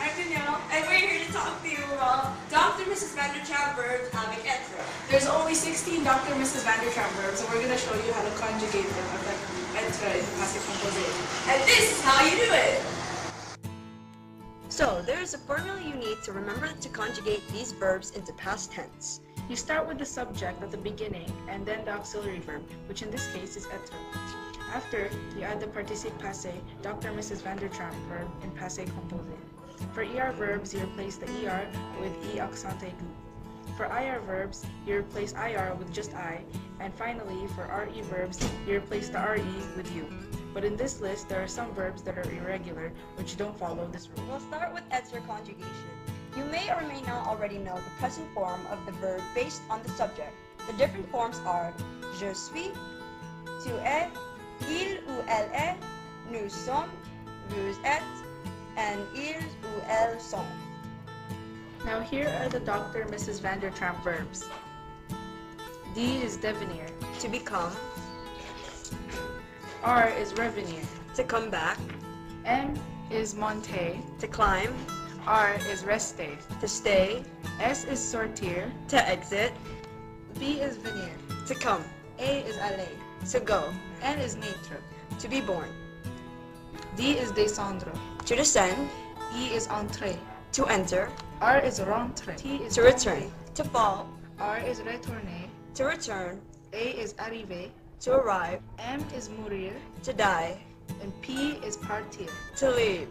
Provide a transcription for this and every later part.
I'm Dannielle, and we're here to talk to you about Dr. Mrs. Vandertramp verbs avec être. There's only 16 Dr. Mrs. Vandertramp verbs, and we're going to show you how to conjugate them avec être in passé composé. And this is how you do it! So, there is a formula you need to remember to conjugate these verbs into past tense. You start with the subject at the beginning, and then the auxiliary verb, which in this case is être. After, you add the participe passé, Dr. Mrs. Vandertramp verb in passé composé. For ER verbs, you replace the ER with E accent aigu. For IR verbs, you replace IR with just I. And finally, for RE verbs, you replace the RE with U. But in this list, there are some verbs that are irregular, which don't follow this rule. We'll start with être conjugation. You may or may not already know the present form of the verb based on the subject. The different forms are je suis, tu es, il ou elle est, nous sommes, vous êtes, and ils ou elles sont. Now here are the Dr. Mrs. Vandertramp verbs. D is devenir. To become, R is revenir. to come back, M is monter. to climb, R is rester. to stay, S is sortir. to exit, V is venir. to come, A is aller. to go, N is naître. to be born, D is descendre. to descend, E is entrer. to enter, R is rentrer. T is to return, to fall, R is retourner. to return, A is arriver. to arrive, M is mourir. to die, And P is partir. to leave.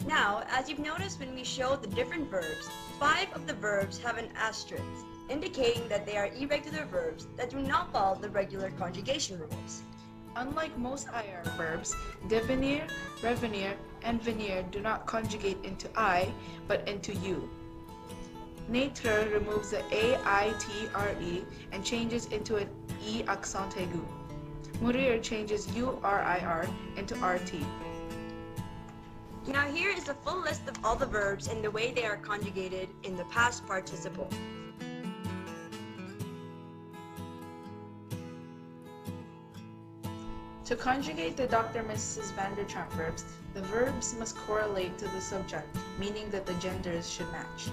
Now, as you've noticed when we showed the different verbs, 5 of the verbs have an asterisk, indicating that they are irregular verbs that do not follow the regular conjugation rules. Unlike most IR verbs, devenir, revenir, and venir do not conjugate into I, but into U. Naître removes the A-I-T-R-E and changes into an E accent aigu. Mourir changes U-R-I-R into R-T. Now here is a full list of all the verbs and the way they are conjugated in the past participle. To conjugate the Dr. Mrs. Vandertramp verbs, the verbs must correlate to the subject, meaning that the genders should match.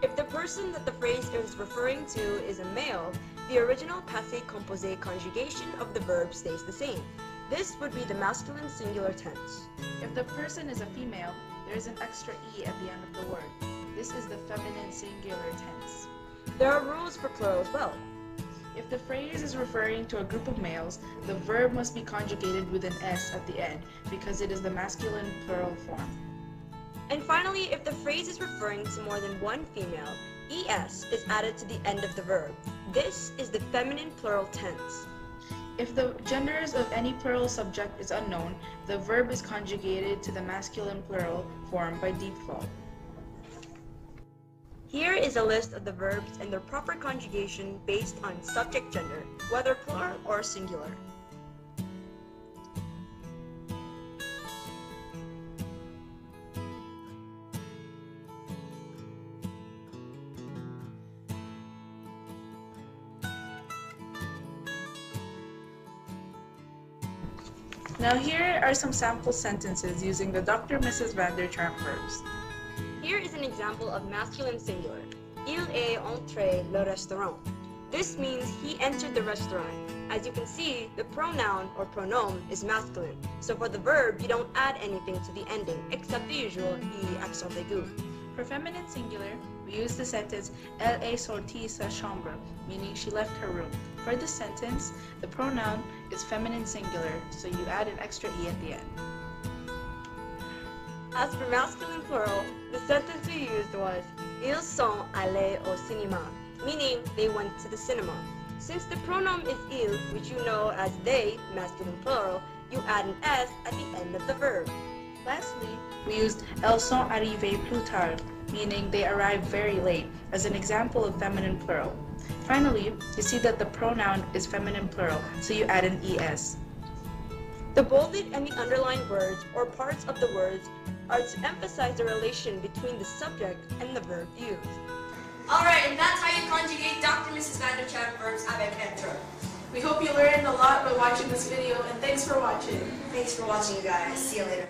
If the person that the phrase is referring to is a male, the original passé composé conjugation of the verb stays the same. This would be the masculine singular tense. If the person is a female, there is an extra E at the end of the word. This is the feminine singular tense. There are rules for plural as well. If the phrase is referring to a group of males, the verb must be conjugated with an S at the end because it is the masculine plural form. And finally, if the phrase is referring to more than one female, ES is added to the end of the verb. This is the feminine plural tense. If the genders of any plural subject is unknown, the verb is conjugated to the masculine plural form by default. Here is a list of the verbs and their proper conjugation based on subject gender, whether plural or singular. Now here are some sample sentences using the Dr. Mrs. Vandertramp verbs. Here is an example of masculine singular. Il est entré le restaurant. This means he entered the restaurant. As you can see, the pronoun or pronom is masculine. So for the verb, you don't add anything to the ending except the usual E accent aigu. For feminine singular, we use the sentence Elle est sortie sa chambre, meaning she left her room. For this sentence, the pronoun is feminine singular, so you add an extra E at the end. As for masculine plural, the sentence we used was Ils sont allés au cinéma, meaning they went to the cinema. Since the pronoun is il, which you know as they, masculine plural, you add an S at the end of the verb. Lastly, we used Elles sont arrivées plus tard, meaning they arrived very late, as an example of feminine plural. Finally, you see that the pronoun is feminine plural, so you add an ES. The bolded and the underlined words or parts of the words are to emphasize the relation between the subject and the verb used. Alright, and that's how you conjugate Dr. Mrs. Vandertramp verbs avec être. We hope you learned a lot by watching this video, and thanks for watching. Thanks for watching, you guys. See you later.